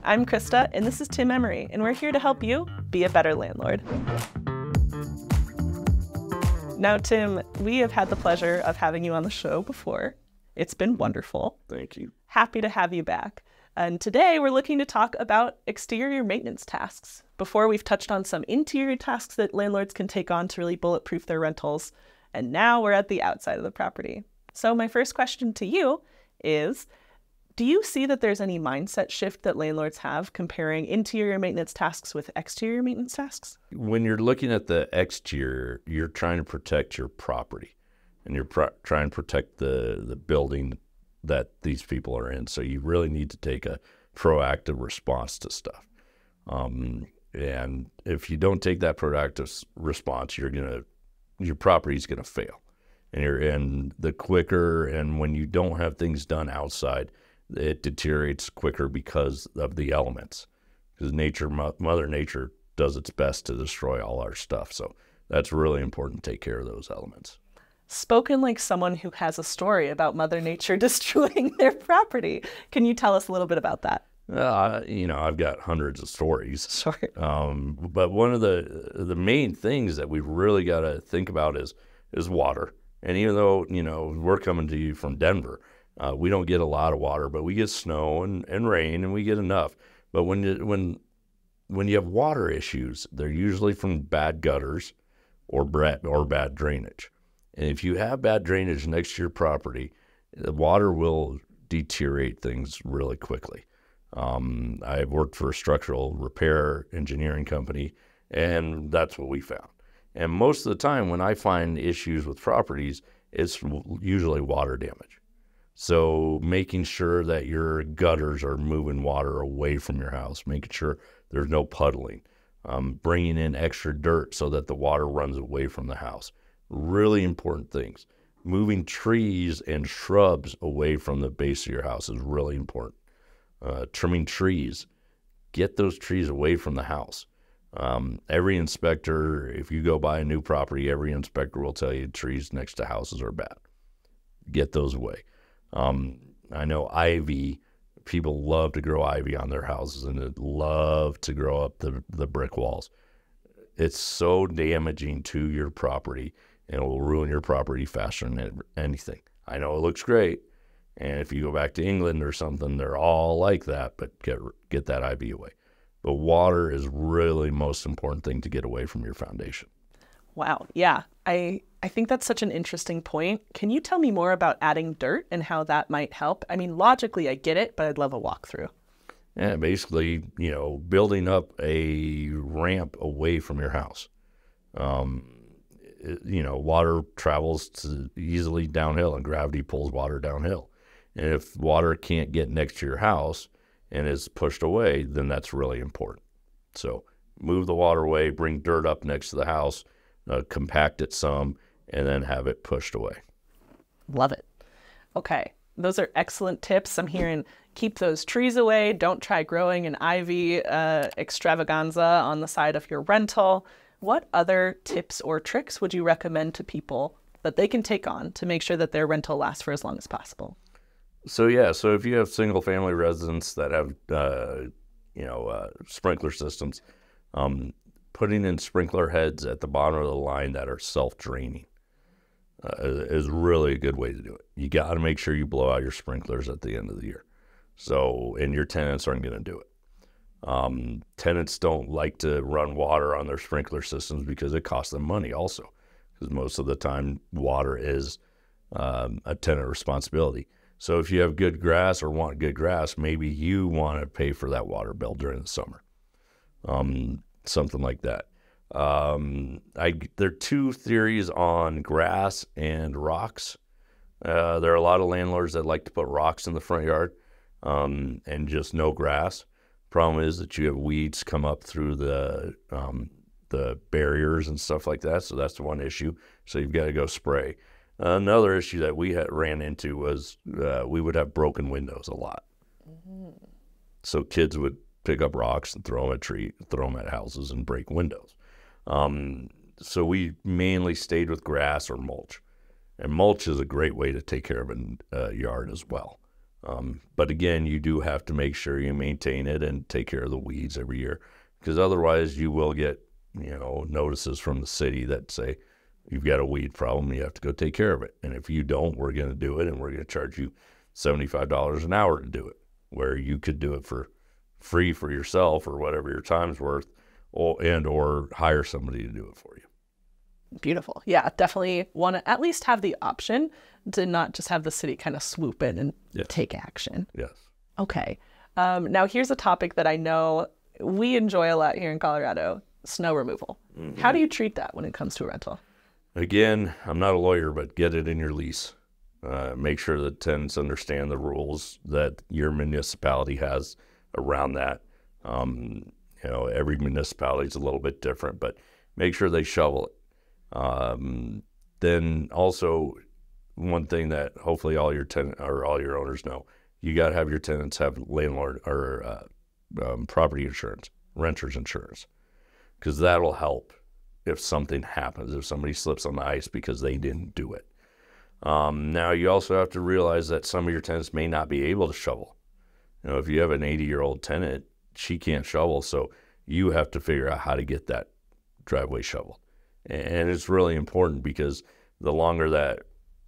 I'm Krista, and this is Tim Emery, and we're here to help you be a better landlord. Now, Tim, we have had the pleasure of having you on the show before. It's been wonderful. Thank you. Happy to have you back. And today we're looking to talk about exterior maintenance tasks. Before, we've touched on some interior tasks that landlords can take on to really bulletproof their rentals. And now we're at the outside of the property. So my first question to you is, do you see that there's any mindset shift that landlords have comparing interior maintenance tasks with exterior maintenance tasks? When you're looking at the exterior, you're trying to protect your property, and you're trying to protect the building that these people are in. So you really need to take a proactive response to stuff. And if you don't take that proactive response, your property's gonna fail. And the quicker, and when you don't have things done outside, it deteriorates quicker because of the elements. Because Mother Nature does its best to destroy all our stuff. So that's really important to take care of those elements. Spoken like someone who has a story about Mother Nature destroying their property. Can you tell us a little bit about that? I've got hundreds of stories. Sure. But one of the main things that we've really got to think about is water. And even though, we're coming to you from Denver, we don't get a lot of water, but we get snow and rain, and we get enough. But when you have water issues, they're usually from bad gutters or bad drainage. And if you have bad drainage next to your property, the water will deteriorate things really quickly. I've worked for a structural repair engineering company, and that's what we found. And most of the time when I find issues with properties, it's usually water damage. So making sure that your gutters are moving water away from your house, making sure there's no puddling, bringing in extra dirt so that the water runs away from the house. Really important things. Moving trees and shrubs away from the base of your house is really important. Trimming trees. Get those trees away from the house. Every inspector, if you go buy a new property, every inspector will tell you trees next to houses are bad. Get those away. I know ivy, people love to grow ivy on their houses, and they love to grow up the brick walls. It's so damaging to your property, and it will ruin your property faster than anything. I know it looks great, and if you go back to England or something, they're all like that, but get that ivy away. But water is really most important thing to get away from your foundation. Wow. Yeah. I think that's such an interesting point. Can you tell me more about adding dirt and how that might help? I mean, logically, I get it, but I'd love a walkthrough. Yeah, basically, building up a ramp away from your house. Water travels easily downhill, and gravity pulls water downhill. And if water can't get next to your house and is pushed away, then that's really important. So move the water away, bring dirt up next to the house, compact it some, and then have it pushed away. Love it. Okay. Those are excellent tips. I'm hearing keep those trees away. Don't try growing an ivy extravaganza on the side of your rental. What other tips or tricks would you recommend to people that they can take on to make sure that their rental lasts for as long as possible? So if you have single family residents that have, sprinkler systems, putting in sprinkler heads at the bottom of the line that are self-draining is really a good way to do it. You got to make sure you blow out your sprinklers at the end of the year. And your tenants aren't going to do it. Tenants don't like to run water on their sprinkler systems because it costs them money also, because most of the time water is a tenant responsibility. So if you have good grass or want good grass, maybe you want to pay for that water bill during the summer, something like that. There are two theories on grass and rocks. There are a lot of landlords that like to put rocks in the front yard and just no grass. Problem is that you have weeds come up through the barriers and stuff like that, so that's the one issue. So you've got to go spray. Another issue that we ran into was we would have broken windows a lot. Mm-hmm. So kids would pick up rocks and throw them at houses and break windows. So we mainly stayed with grass or mulch. And mulch is a great way to take care of a yard as well. But again, you do have to make sure you maintain it and take care of the weeds every year, because otherwise you will get, notices from the city that say you've got a weed problem, you have to go take care of it. And if you don't, we're going to do it, and we're going to charge you $75 an hour to do it, where you could do it for free for yourself or whatever your time's worth, or hire somebody to do it for you. Beautiful. Yeah, definitely want to at least have the option to not just have the city kind of swoop in and take action. Yes. Okay. Now here's a topic that I know we enjoy a lot here in Colorado: snow removal. Mm-hmm. How do you treat that when it comes to a rental? Again, I'm not a lawyer, but get it in your lease. Make sure that tenants understand the rules that your municipality has around that. Every municipality is a little bit different, but make sure they shovel it. Then also, one thing that hopefully all your tenant or all your owners know, you got to have your tenants have landlord or property insurance, renter's insurance, because that'll help if something happens, if somebody slips on the ice because they didn't do it. Now, you also have to realize that some of your tenants may not be able to shovel. If you have an 80-year-old tenant, she can't shovel, so you have to figure out how to get that driveway shoveled. And it's really important, because the longer that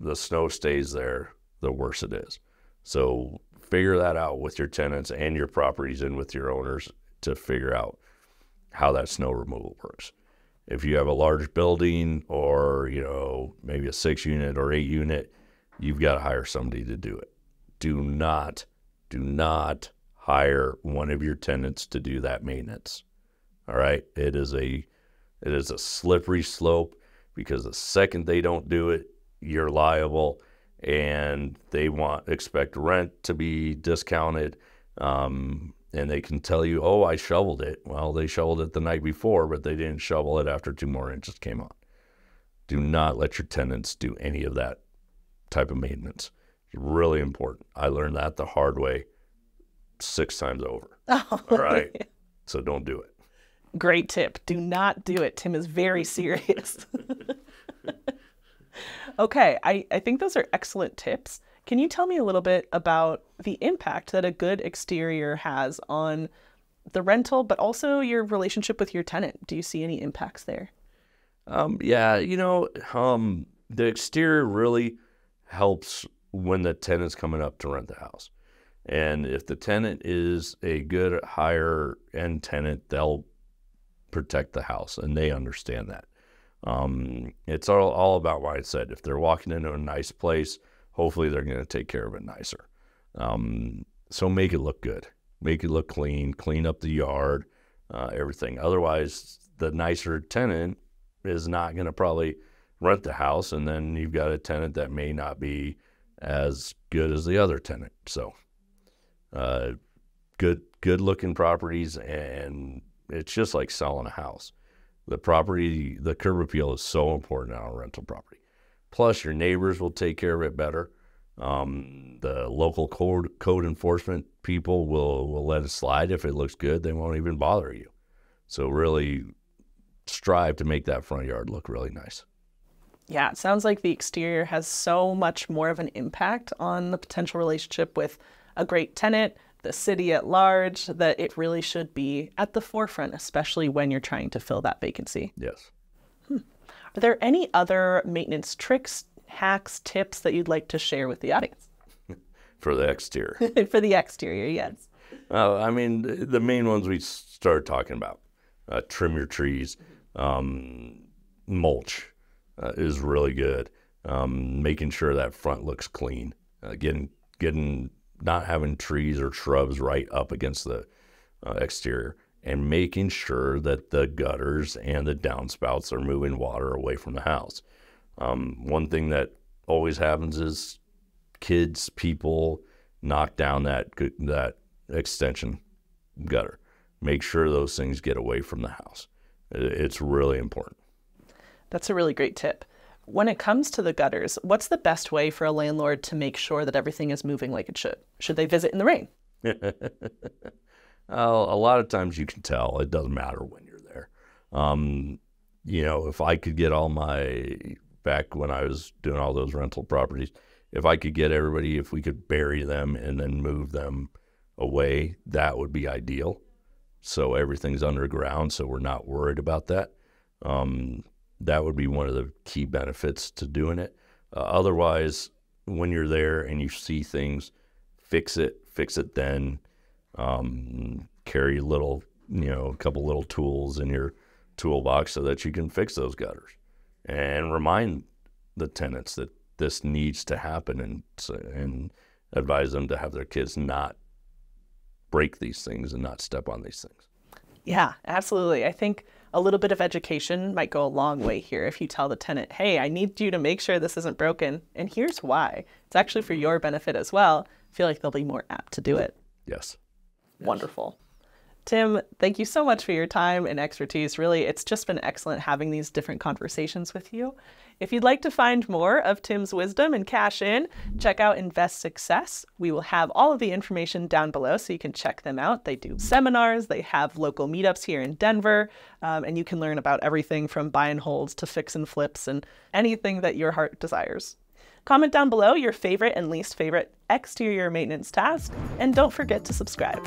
the snow stays there, the worse it is. So figure that out with your tenants and your properties and with your owners to figure out how that snow removal works. If you have a large building or, maybe a 6-unit or 8-unit, you've got to hire somebody to do it. Do not hire one of your tenants to do that maintenance. All right? It is a slippery slope, because the second they don't do it, you're liable, and they expect rent to be discounted, and they can tell you, oh, I shoveled it. Well, they shoveled it the night before, but they didn't shovel it after 2 more inches came on. Do not let your tenants do any of that type of maintenance. It's really important. I learned that the hard way 6 times over. Oh. All right? So don't do it. Great tip. Do not do it. Tim is very serious. Okay, I think those are excellent tips. Can you tell me a little bit about the impact that a good exterior has on the rental, but also your relationship with your tenant? Do you see any impacts there? The exterior really helps when the tenant's coming up to rent the house. And if the tenant is a good higher-end tenant, they'll protect the house, and they understand that. It's all about what I said. If they're walking into a nice place, hopefully they're going to take care of it nicer. So make it look good. Make it look clean. Clean up the yard, everything. Otherwise, the nicer tenant is not going to probably rent the house, and then you've got a tenant that may not be as good as the other tenant. So good-looking properties, and it's just like selling a house. The curb appeal is so important on a rental property. Plus, your neighbors will take care of it better. The local code enforcement people will let it slide if it looks good. They won't even bother you. So really strive to make that front yard look really nice. Yeah, it sounds like the exterior has so much more of an impact on the potential relationship with a great tenant, the city at large, that it really should be at the forefront, especially when you're trying to fill that vacancy. Yes. Are there any other maintenance tricks, hacks, tips that you'd like to share with the audience? For the exterior. For the exterior, yes. The main ones we started talking about. Trim your trees. Mulch is really good. Making sure that front looks clean. Getting not having trees or shrubs right up against the exterior, and making sure that the gutters and the downspouts are moving water away from the house. One thing that always happens is people knock down that extension gutter. Make sure those things get away from the house. It's really important. That's a really great tip. When it comes to the gutters, what's the best way for a landlord to make sure that everything is moving like it should? Should they visit in the rain? A lot of times you can tell. It doesn't matter when you're there. If I could get back when I was doing all those rental properties, if I could get everybody, if we could bury them and then move them away, that would be ideal. So everything's underground, so we're not worried about that. That would be one of the key benefits to doing it. Otherwise, when you're there and you see things, fix it then. Carry a couple little tools in your toolbox so that you can fix those gutters. And remind the tenants that this needs to happen, and advise them to have their kids not break these things and not step on these things. Yeah, absolutely. I think a little bit of education might go a long way here. If you tell the tenant, hey, I need you to make sure this isn't broken, and here's why. It's actually for your benefit as well. I feel like they'll be more apt to do it. Yes. Wonderful. Tim, thank you so much for your time and expertise. Really, it's just been excellent having these different conversations with you. If you'd like to find more of Tim's wisdom and cash in, check out Invest Success. We will have all of the information down below so you can check them out. They do seminars, they have local meetups here in Denver, and you can learn about everything from buy and holds to fix and flips and anything that your heart desires. Comment down below your favorite and least favorite exterior maintenance task, and don't forget to subscribe.